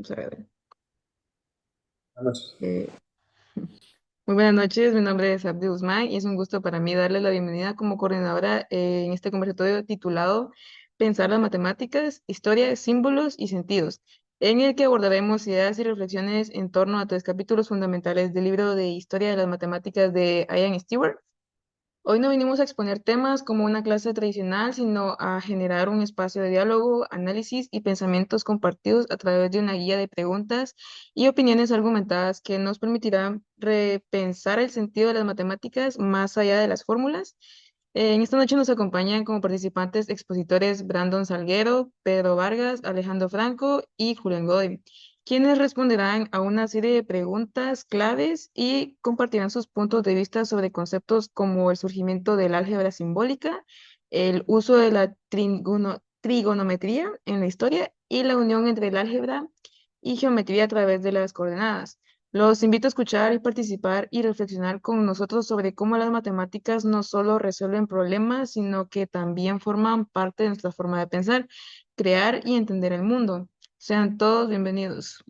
Vamos a ver. Vamos. Eh, Muy buenas noches, mi nombre es Abdi Guzmán y es un gusto para mí darle la bienvenida como coordinadora en este conversatorio titulado Pensar las matemáticas, historia, símbolos y sentidos, en el que abordaremos ideas y reflexiones en torno a tres capítulos fundamentales del libro de Historia de las Matemáticas de Ian Stewart. Hoy no vinimos a exponer temas como una clase tradicional, sino a generar un espacio de diálogo, análisis y pensamientos compartidos a través de una guía de preguntas y opiniones argumentadas que nos permitirán repensar el sentido de las matemáticas más allá de las fórmulas. En esta noche nos acompañan como participantes expositores Brandon Salguero, Pedro Vargas, Alejandro Franco y Julián Godoy, quienes responderán a una serie de preguntas claves y compartirán sus puntos de vista sobre conceptos como el surgimiento del álgebra simbólica, el uso de la trigonometría en la historia y la unión entre el álgebra y geometría a través de las coordenadas. Los invito a escuchar y participar y reflexionar con nosotros sobre cómo las matemáticas no solo resuelven problemas, sino que también forman parte de nuestra forma de pensar, crear y entender el mundo. Sean todos bienvenidos.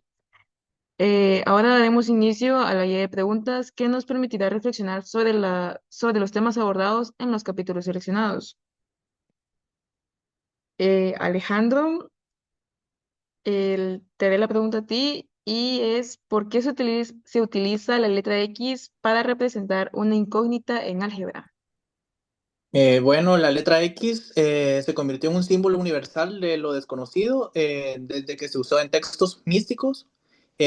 Ahora daremos inicio a la guía de preguntas que nos permitirá reflexionar sobre los temas abordados en los capítulos seleccionados. Alejandro, te haré la pregunta a ti y es ¿por qué se utiliza la letra X para representar una incógnita en álgebra? Bueno, la letra X se convirtió en un símbolo universal de lo desconocido desde que se usó en textos místicos,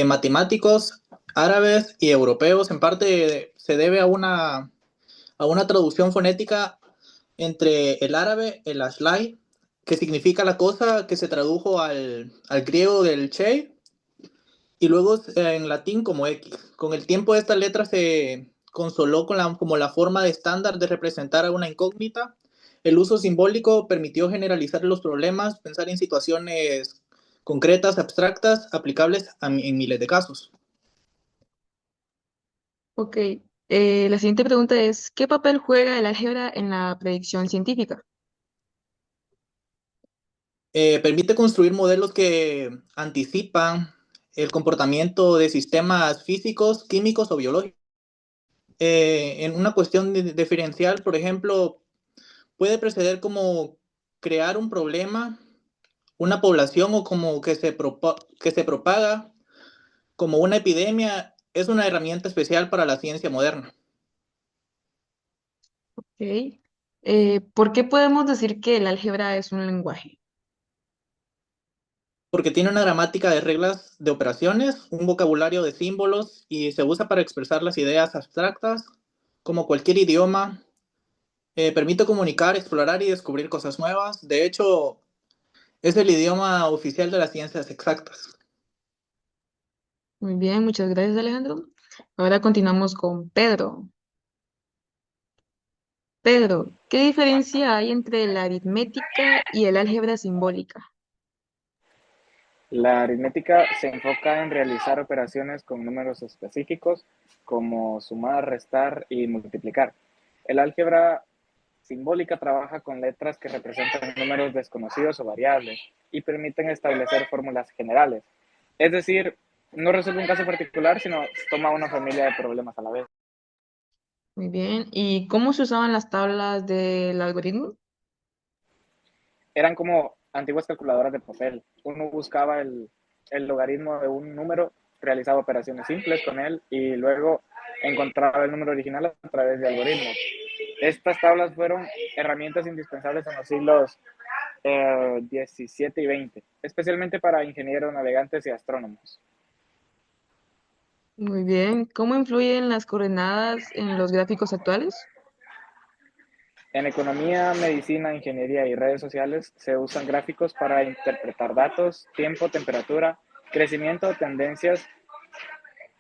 matemáticos, árabes y europeos. En parte se debe a una traducción fonética entre el árabe, el ashlai, que significa la cosa, que se tradujo al griego del che, y luego en latín como X. Con el tiempo esta letra se consoló con como la forma de estándar de representar a una incógnita. El uso simbólico permitió generalizar los problemas, pensar en situaciones concretas, abstractas, aplicables en miles de casos. Ok, la siguiente pregunta es ¿qué papel juega el álgebra en la predicción científica? Permite construir modelos que anticipan el comportamiento de sistemas físicos, químicos o biológicos. En una cuestión diferencial, por ejemplo, puede preceder como crear un problema, una población o como que se propaga como una epidemia. Es una herramienta especial para la ciencia moderna, Ok, ¿por qué podemos decir que el álgebra es un lenguaje? porque tiene una gramática de reglas de operaciones, un vocabulario de símbolos y se usa para expresar las ideas abstractas, como cualquier idioma. Permite comunicar, explorar y descubrir cosas nuevas. De hecho, es el idioma oficial de las ciencias exactas. Muy bien, muchas gracias, Alejandro. Ahora continuamos con Pedro. Pedro, ¿qué diferencia hay entre la aritmética y el álgebra simbólica? La aritmética se enfoca en realizar operaciones con números específicos como sumar, restar y multiplicar. El álgebra simbólica trabaja con letras que representan números desconocidos o variables y permiten establecer fórmulas generales. Es decir, no resuelve un caso particular, sino toma una familia de problemas a la vez. Muy bien. ¿Y cómo se usaban las tablas del algoritmo? Eran como antiguas calculadoras de papel. Uno buscaba el logaritmo de un número, realizaba operaciones simples con él y luego encontraba el número original a través de algoritmos. Estas tablas fueron herramientas indispensables en los siglos XVII y XX, especialmente para ingenieros, navegantes y astrónomos. Muy bien. ¿Cómo influyen las coordenadas en los gráficos actuales? En economía, medicina, ingeniería y redes sociales se usan gráficos para interpretar datos, tiempo, temperatura, crecimiento, tendencias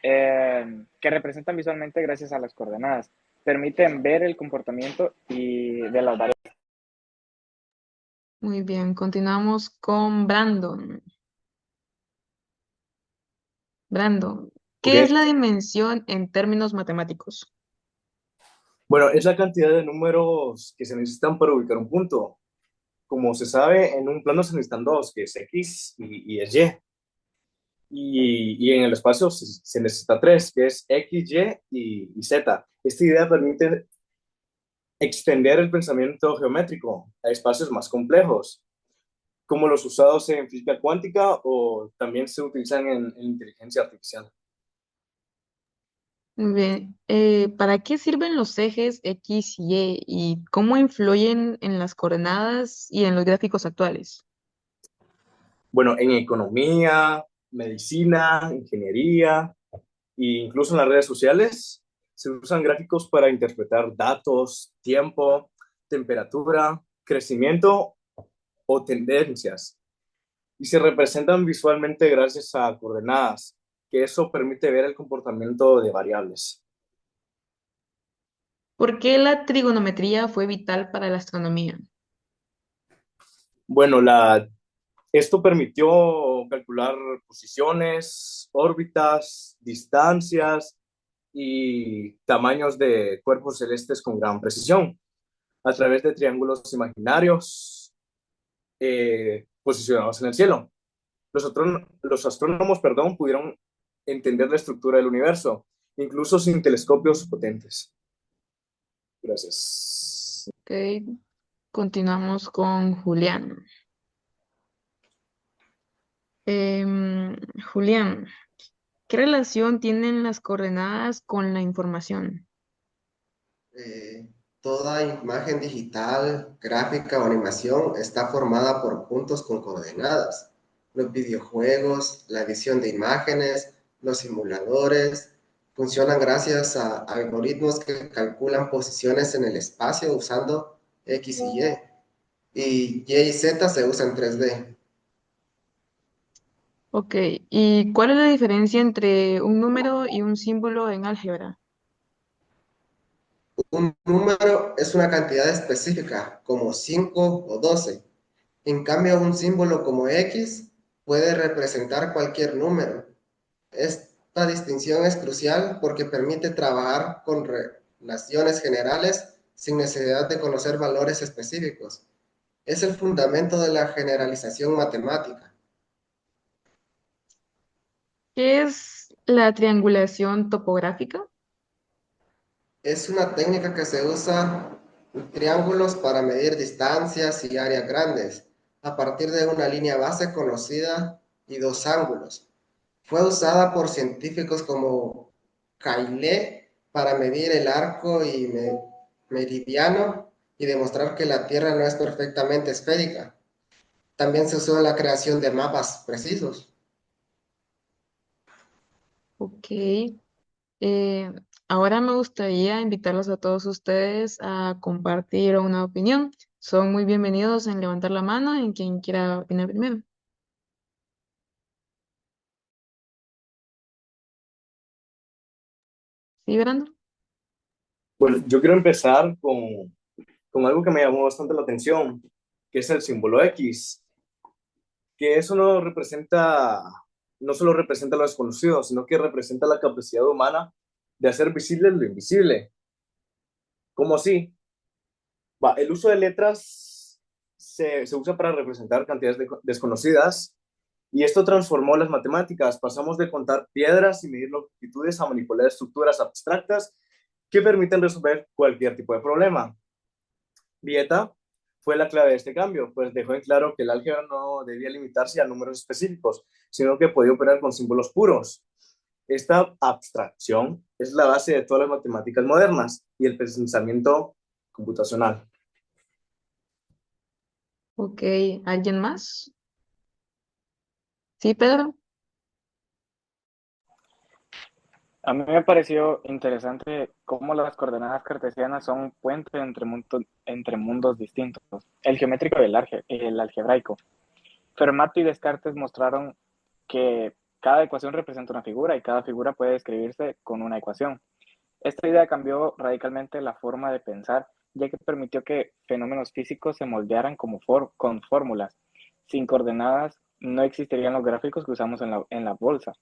que representan visualmente gracias a las coordenadas. Permiten ver el comportamiento y de las variables. Muy bien. Continuamos con Brandon. Brandon, ¿Ok? ¿qué es la dimensión en términos matemáticos? Bueno, es la cantidad de números que se necesitan para ubicar un punto. Como se sabe, en un plano se necesitan dos, que es X y es Y. Y en el espacio se necesita tres, que es X, y Z. Esta idea permite extender el pensamiento geométrico a espacios más complejos, como los usados en física cuántica o también se utilizan en inteligencia artificial. Muy bien. ¿Para qué sirven los ejes X y cómo influyen en las coordenadas y en los gráficos actuales? Bueno, en economía, medicina, ingeniería e incluso en las redes sociales se usan gráficos para interpretar datos, tiempo, temperatura, crecimiento o tendencias y se representan visualmente gracias a coordenadas, que eso permite ver el comportamiento de variables. ¿Por qué la trigonometría fue vital para la astronomía? Bueno, esto permitió calcular posiciones, órbitas, distancias y tamaños de cuerpos celestes con gran precisión a través de triángulos imaginarios posicionados en el cielo. Los astrónomos, pudieron entender la estructura del universo, incluso sin telescopios potentes. Gracias. Ok, continuamos con Julián. Julián, ¿qué relación tienen las coordenadas con la información? Eh, Toda imagen digital, gráfica o animación está formada por puntos con coordenadas. Los videojuegos, la edición de imágenes, los simuladores funcionan gracias a algoritmos que calculan posiciones en el espacio usando X y Y. Y Z se usa en 3D. Ok, ¿y cuál es la diferencia entre un número y un símbolo en álgebra? Un número es una cantidad específica, como 5 o 12. En cambio, un símbolo como X puede representar cualquier número. Esta distinción es crucial porque permite trabajar con relaciones generales sin necesidad de conocer valores específicos. Es el fundamento de la generalización matemática. ¿Qué es la triangulación topográfica? Es una técnica que se usa en triángulos para medir distancias y áreas grandes a partir de una línea base conocida y dos ángulos. Fue usada por científicos como Caillet para medir el arco y meridiano y demostrar que la Tierra no es perfectamente esférica. También se usó en la creación de mapas precisos. Ok, eh, ahora me gustaría invitarlos a todos ustedes a compartir una opinión. Son muy bienvenidos en levantar la mano en quien quiera opinar primero. ¿Sí, Brando? Bueno, yo quiero empezar con algo que me llamó bastante la atención, que es el símbolo X, que eso no solo representa lo desconocido, sino que representa la capacidad humana de hacer visible lo invisible. ¿Cómo así? El uso de letras se usa para representar cantidades desconocidas y esto transformó las matemáticas. Pasamos de contar piedras y medir longitudes a manipular estructuras abstractas que permiten resolver cualquier tipo de problema. Vieta fue la clave de este cambio, pues dejó en claro que el álgebra no debía limitarse a números específicos, sino que podía operar con símbolos puros. Esta abstracción es la base de todas las matemáticas modernas y el pensamiento computacional. Ok, ¿alguien más? ¿Sí, Pedro? A mí me pareció interesante cómo las coordenadas cartesianas son un puente entre mundos distintos, el geométrico y el algebraico. Fermat y Descartes mostraron que cada ecuación representa una figura y cada figura puede describirse con una ecuación. Esta idea cambió radicalmente la forma de pensar, ya que permitió que fenómenos físicos se moldearan con fórmulas. Sin coordenadas no existirían los gráficos que usamos en la bolsa,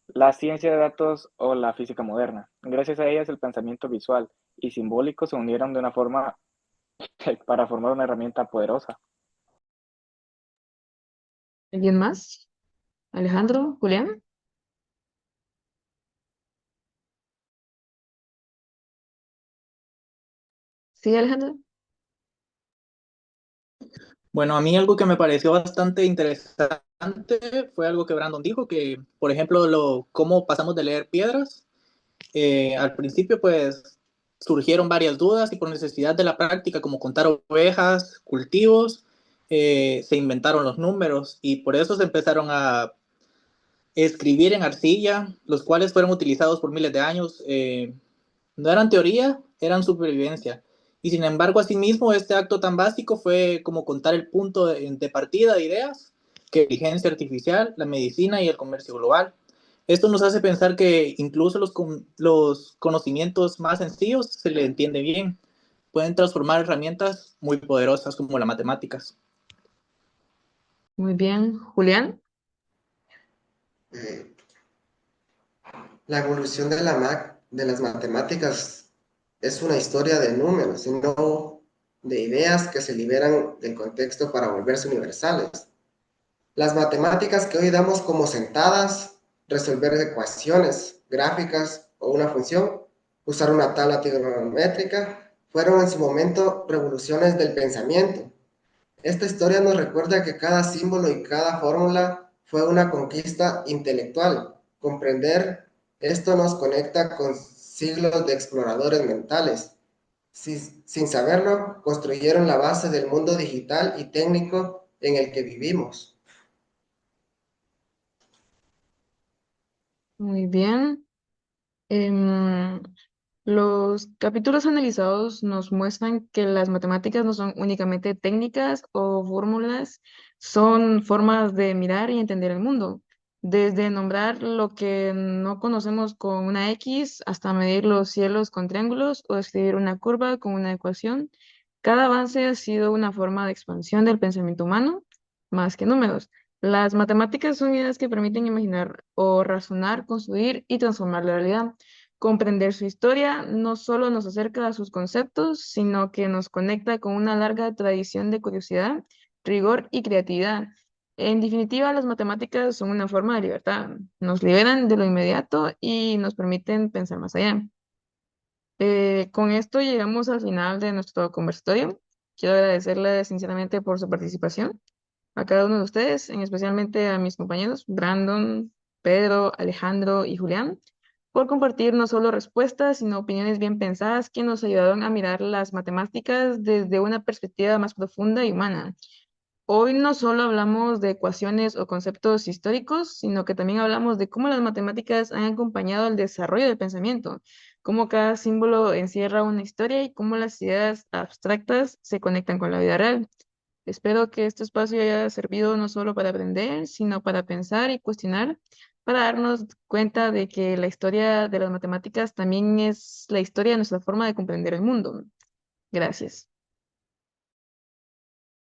la ciencia de datos o la física moderna. Gracias a ellas el pensamiento visual y simbólico se unieron de una forma para formar una herramienta poderosa. ¿Alguien más? Alejandro, Julián. Sí, Alejandro. Bueno, a mí algo que me pareció bastante interesante fue algo que Brandon dijo, que, por ejemplo, cómo pasamos de leer piedras. Al principio, pues, surgieron varias dudas y por necesidad de la práctica, como contar ovejas, cultivos, se inventaron los números y por eso se empezaron a escribir en arcilla, los cuales fueron utilizados por miles de años. No eran teoría, eran supervivencia. Y sin embargo, asimismo, este acto tan básico fue como contar el punto de partida de ideas, que la inteligencia artificial, la medicina y el comercio global. Esto nos hace pensar que incluso los conocimientos más sencillos se le entiende bien. Pueden transformar herramientas muy poderosas como las matemáticas. Muy bien. Julián. Eh, la evolución de, de las matemáticas es una historia de números, sino de ideas que se liberan del contexto para volverse universales. Las matemáticas que hoy damos como sentadas, resolver ecuaciones, gráficas o una función, usar una tabla trigonométrica, fueron en su momento revoluciones del pensamiento. Esta historia nos recuerda que cada símbolo y cada fórmula fue una conquista intelectual. Comprender esto nos conecta con siglos de exploradores mentales. Sin saberlo, construyeron la base del mundo digital y técnico en el que vivimos. Muy bien. Em, los capítulos analizados nos muestran que las matemáticas no son únicamente técnicas o fórmulas, son formas de mirar y entender el mundo. Desde nombrar lo que no conocemos con una X hasta medir los cielos con triángulos o escribir una curva con una ecuación, cada avance ha sido una forma de expansión del pensamiento humano, más que números. Las matemáticas son ideas que permiten imaginar o razonar, construir y transformar la realidad. Comprender su historia no solo nos acerca a sus conceptos, sino que nos conecta con una larga tradición de curiosidad, rigor y creatividad. En definitiva, las matemáticas son una forma de libertad. Nos liberan de lo inmediato y nos permiten pensar más allá. Con esto llegamos al final de nuestro conversatorio. Quiero agradecerle sinceramente por su participación a cada uno de ustedes, en especialmente a mis compañeros Brandon, Pedro, Alejandro y Julián, por compartir no solo respuestas, sino opiniones bien pensadas que nos ayudaron a mirar las matemáticas desde una perspectiva más profunda y humana. Hoy no solo hablamos de ecuaciones o conceptos históricos, sino que también hablamos de cómo las matemáticas han acompañado el desarrollo del pensamiento, cómo cada símbolo encierra una historia y cómo las ideas abstractas se conectan con la vida real. Espero que este espacio haya servido no solo para aprender, sino para pensar y cuestionar, para darnos cuenta de que la historia de las matemáticas también es la historia de nuestra forma de comprender el mundo. Gracias.